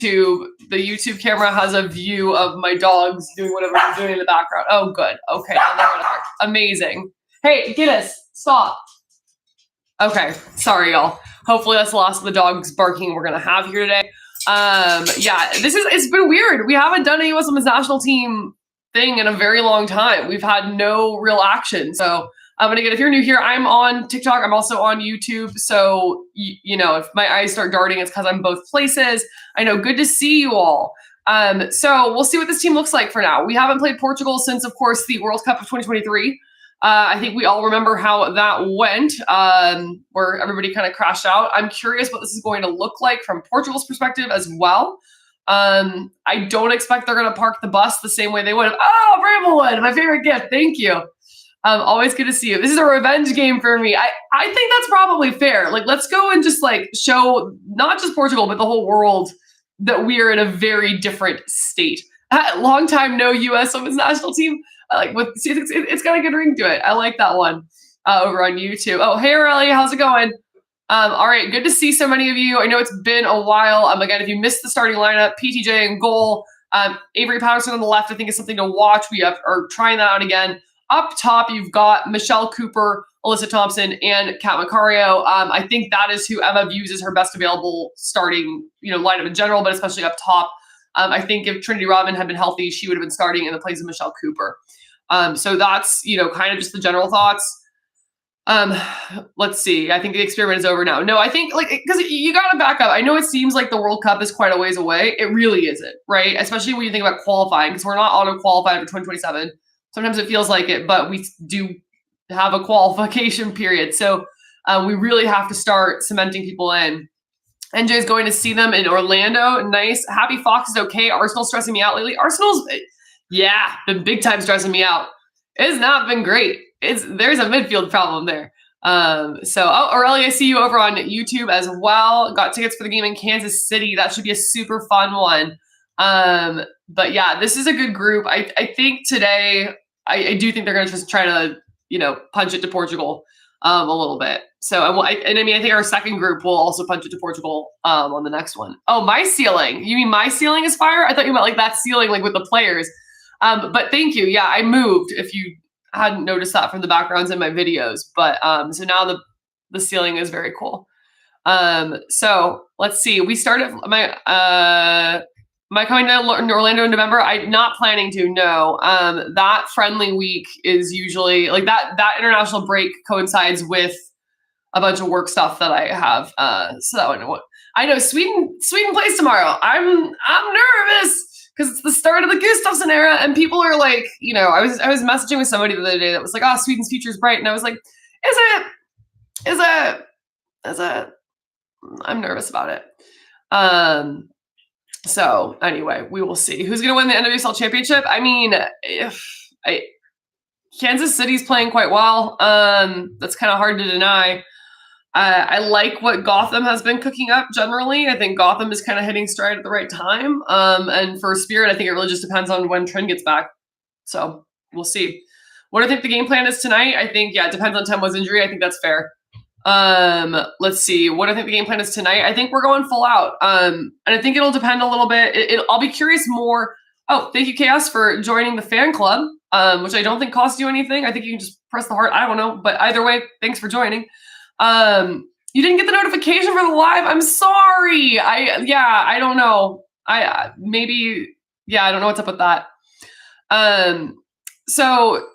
YouTube, the YouTube camera has a view of my dogs doing whatever they're doing in the background. Oh, good. Okay, now they're gonna bark. Amazing. Hey, Guinness, stop. Okay, sorry, y'all. Hopefully that's the last of the dogs barking we're gonna have here today. Yeah, it's been weird. We haven't done a U.S. Women's National Team thing in a very long time. We've had no real action. So if you're new here, I'm on TikTok. I'm also on YouTube. So, you know, if my eyes start darting, it's because I'm both places. I know, good to see you all. So we'll see what this team looks like for now. We haven't played Portugal since, of course, the World Cup of 2023. I think we all remember how that went, where everybody kind of crashed out. I'm curious what this is going to look like from Portugal's perspective as well. I don't expect they're going to park the bus the same way they would have. Oh, Bramblewood, my favorite gift. Thank you. Always good to see you. This is a revenge game for me. I think that's probably fair. Like, let's go and just like show not just Portugal, but the whole world that we are in a very different state. Long time no U.S. Women's National Team. It's got a good ring to it. I like that one over on YouTube. Oh, hey, Aurelia, how's it going? All right, good to see so many of you. I know it's been a while. Again, if you missed the starting lineup, PTJ in goal, Avery Patterson on the left, I think is something to watch. We are trying that out again. Up top, you've got Michelle Cooper, Alyssa Thompson, and Kat Macario. I think that is who Emma views as her best available starting, lineup in general, but especially up top. I think if Trinity Rodman had been healthy, she would have been starting in the place of Michelle Cooper. So that's, kind of just the general thoughts. Let's see. I think the experiment is over now. No, I think because you got to back up. I know it seems like the World Cup is quite a ways away. It really isn't, right? Especially when you think about qualifying, because we're not auto-qualified for 2027. Sometimes it feels like it, but we do have a qualification period. So we really have to start cementing people in. NJ's going to see them in Orlando. Nice. Happy Fox is okay. Arsenal's stressing me out lately. Arsenal's, been big time stressing me out. It's not been great. There's a midfield problem there. Aurelia, I see you over on YouTube as well. Got tickets for the game in Kansas City. That should be a super fun one. But yeah, this is a good group. I think today, I do think they're going to just try to, punch it to Portugal a little bit. So, I think our second group will also punch it to Portugal on the next one. Oh, my ceiling. You mean my ceiling is fire? I thought you meant like that ceiling, like with the players. But thank you. Yeah, I moved, if you hadn't noticed that from the backgrounds in my videos. But so now the ceiling is very cool. So let's see. We started am I coming to Orlando in November? I'm not planning to, no. That friendly week is usually like that international break coincides with a bunch of work stuff that I have. So that one, I know Sweden plays tomorrow. I'm nervous because it's the start of the Gustafsson era, and people are like, I was messaging with somebody the other day that was like, "Oh, Sweden's future is bright," and I was like, "Is it?" I'm nervous about it. So anyway, we will see who's going to win the NWSL championship. I mean, Kansas City's playing quite well. That's kind of hard to deny. I like what Gotham has been cooking up generally. I think Gotham is kind of hitting stride at the right time. And for Spirit, I think it really just depends on when Trent gets back. So we'll see. What I think the game plan is tonight, I think, it depends on Tembo's injury. I think that's fair. Let's see. What I think the game plan is tonight. I think we're going full out. And I think it'll depend a little bit. I'll be curious more. Oh, thank you, Chaos, for joining the fan club, which I don't think costs you anything. I think you can just press the heart. I don't know. But either way, thanks for joining. You didn't get the notification for the live. I'm sorry. I don't know. I don't know what's up with that. So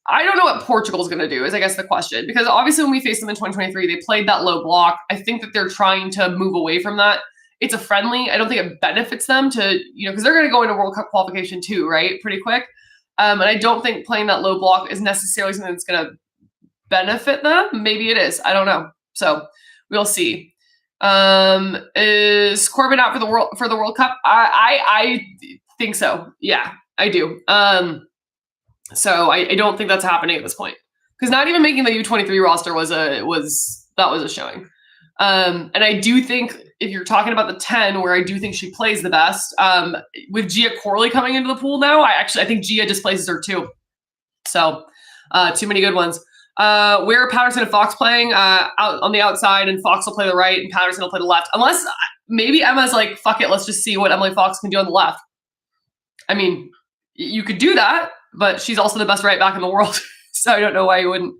I don't know what Portugal's going to do is, I guess, the question. Because obviously when we faced them in 2023, they played that low block. I think that they're trying to move away from that. It's a friendly. I don't think it benefits them to, because they're going to go into World Cup qualification too, right? Pretty quick. And I don't think playing that low block is necessarily something that's going to benefit them. Maybe it is. I don't know. So we'll see. Is Corbin out for the World Cup? I think so. Yeah, I do. So I don't think that's happening at this point, because not even making the U23 roster was a showing. And I do think if you're talking about the 10, where I do think she plays the best, with Gia Corley coming into the pool now, I think Gia displaces her too. So too many good ones. Where are Patterson and Fox playing? Out on the outside, and Fox will play the right, and Patterson will play the left. Unless maybe Emma's like, fuck it, let's just see what Emily Fox can do on the left. I mean, you could do that, but she's also the best right back in the world. So I don't know why you wouldn't.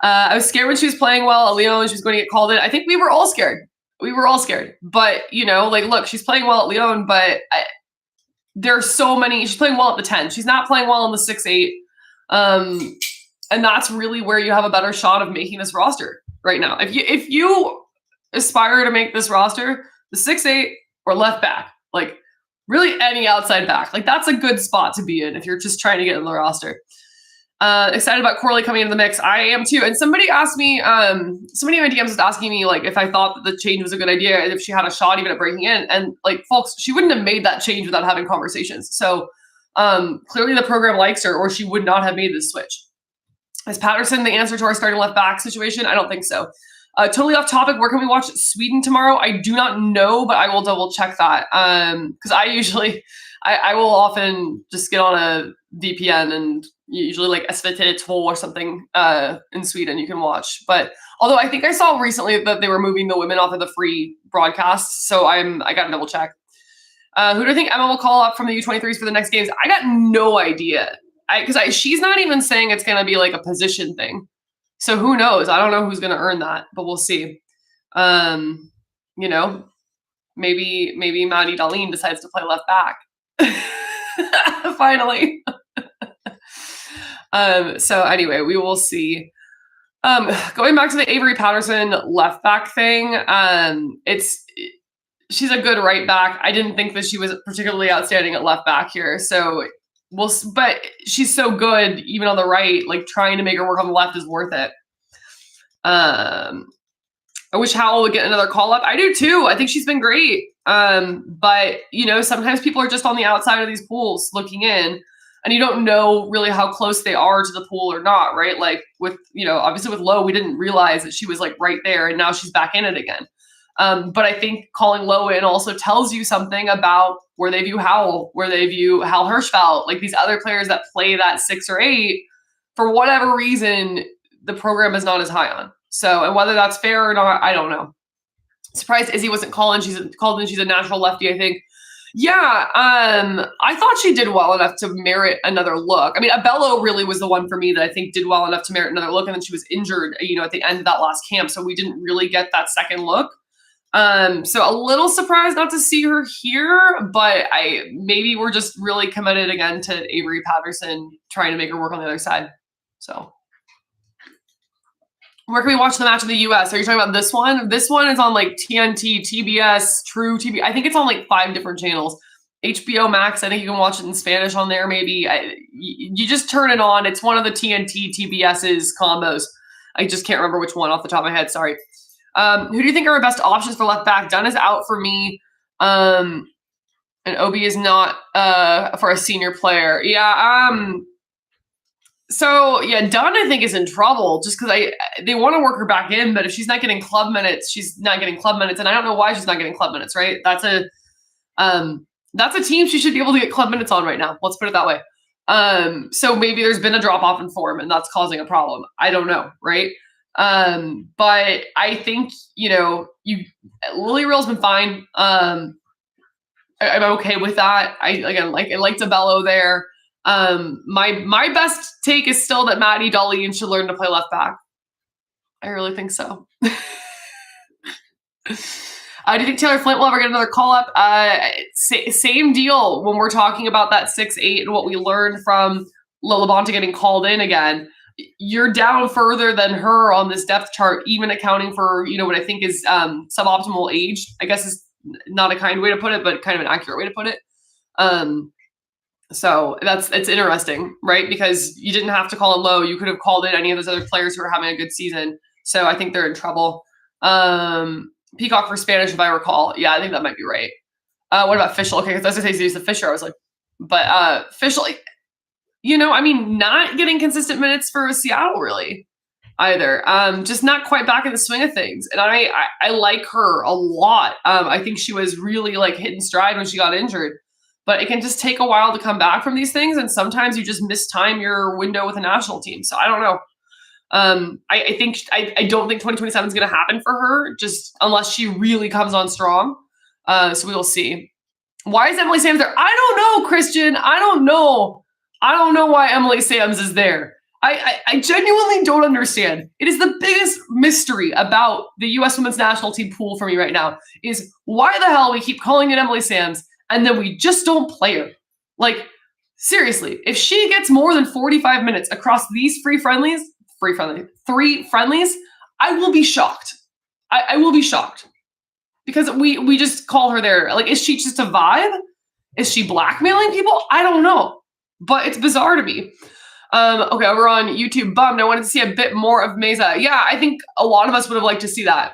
I was scared when she was playing well at Lyon. She was going to get called in. I think we were all scared. But, like, look, she's playing well at Lyon, but there's so many. She's playing well at the 10. She's not playing well in the 6-8. And that's really where you have a better shot of making this roster right now. If you aspire to make this roster, the 6-8 or left back, like really any outside back, like that's a good spot to be in if you're just trying to get in the roster. Excited about Corley coming into the mix. I am too. And somebody asked me, somebody in my DMs was asking me like if I thought that the change was a good idea and if she had a shot even at breaking in. And like, folks, she wouldn't have made that change without having conversations. So clearly the program likes her, or she would not have made this switch. Is Patterson the answer to our starting left back situation? I don't think so. Totally off topic. Where can we watch Sweden tomorrow? I do not know, but I will double check that. Because I will often just get on a VPN and usually like SVT2 or something in Sweden you can watch. But although I think I saw recently that they were moving the women off of the free broadcast, so I got to double check. Who do I think Emma will call up from the U23s for the next games? I got no idea. Because she's not even saying it's going to be like a position thing. So who knows? I don't know who's going to earn that, but we'll see. Maybe Maddie Darlene decides to play left back. Finally. So anyway, we will see. Going back to the Avery Patterson left back thing, she's a good right back. I didn't think that she was particularly outstanding at left back here. So but she's so good even on the right, like trying to make her work on the left is worth it. I wish Howell would get another call up. I do too. I think she's been great. But sometimes people are just on the outside of these pools looking in and you don't know really how close they are to the pool or not, right? Like with, obviously with Lowe, we didn't realize that she was like right there and now she's back in it again. But I think calling Lowe in also tells you something about where they view Howell, where they view Hal Hirschfeld, like these other players that play that 6 or 8, for whatever reason, the program is not as high on. So, and whether that's fair or not, I don't know. Surprised Izzy wasn't called in. She's a natural lefty, I think. Yeah, I thought she did well enough to merit another look. I mean, Abello really was the one for me that I think did well enough to merit another look, and then she was injured, at the end of that last camp, so we didn't really get that second look. So a little surprised not to see her here, but maybe we're just really committed again to Avery Patterson trying to make her work on the other side. So where can we watch the match in the US? Are you talking about this one? This one is on like TNT, TBS, True TV. I think it's on like 5 different channels. HBO Max, I think you can watch it in Spanish on there maybe. You just turn it on. It's one of the TNT, TBS's combos. I just can't remember which one off the top of my head. Sorry. Who do you think are our best options for left back? Dunn is out for me. And Obi is not for a senior player. Yeah. So yeah, Dunn I think is in trouble just because they want to work her back in, but if she's not getting club minutes, she's not getting club minutes, and I don't know why she's not getting club minutes. Right? That's a team she should be able to get club minutes on right now. Let's put it that way. So maybe there's been a drop off in form, and that's causing a problem. I don't know. Right? But I think, Lily Reel's been fine. I'm okay with that. I liked Abello there. My best take is still that Maddie Darlene should learn to play left back. I really think so. Do you think Taylor Flint will ever get another call up? Same deal when we're talking about that 6-8 and what we learned from Lola Bonta getting called in again. You're down further than her on this depth chart, even accounting for, what I think is suboptimal age. I guess is not a kind way to put it, but kind of an accurate way to put it. So it's interesting, right? Because you didn't have to call in Low. You could have called in any of those other players who are having a good season. So I think they're in trouble. Peacock for Spanish, if I recall. Yeah, I think that might be right. What about Fischl? Okay, because as I say, he's the Fisher. I was like, but Fischl, not getting consistent minutes for Seattle really either. Just not quite back in the swing of things. And I like her a lot. I think she was really like hitting stride when she got injured. But it can just take a while to come back from these things, and sometimes you just mistime your window with a national team. So I don't know. I don't think 2027 is going to happen for her, just unless she really comes on strong. So we will see. Why is Emily Sams there? I don't know, Christian. I don't know. I don't know why Emily Sams is there. I genuinely don't understand. It is the biggest mystery about the U.S. Women's National Team pool for me right now is why the hell we keep calling it Emily Sams and then we just don't play her. Like, seriously, if she gets more than 45 minutes across these three friendlies, I will be shocked. I will be shocked. Because we just call her there. Like, is she just a vibe? Is she blackmailing people? I don't know. But it's bizarre to me. Okay, over on YouTube, bummed. I wanted to see a bit more of Meza. Yeah, I think a lot of us would have liked to see that.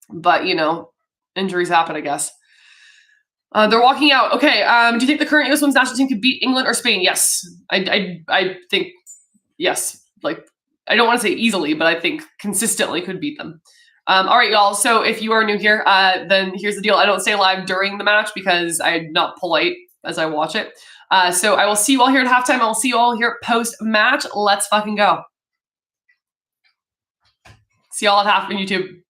But, you know, injuries happen, I guess. They're walking out. Okay, do you think the current U.S. Women's National Team could beat England or Spain? Yes. I think, yes. Like, I don't want to say easily, but I think consistently could beat them. All right, y'all. So if you are new here, then here's the deal. I don't stay live during the match because I'm not polite as I watch it. So I will see you all here at halftime. I'll see you all here post-match. Let's fucking go. See y'all at half on YouTube.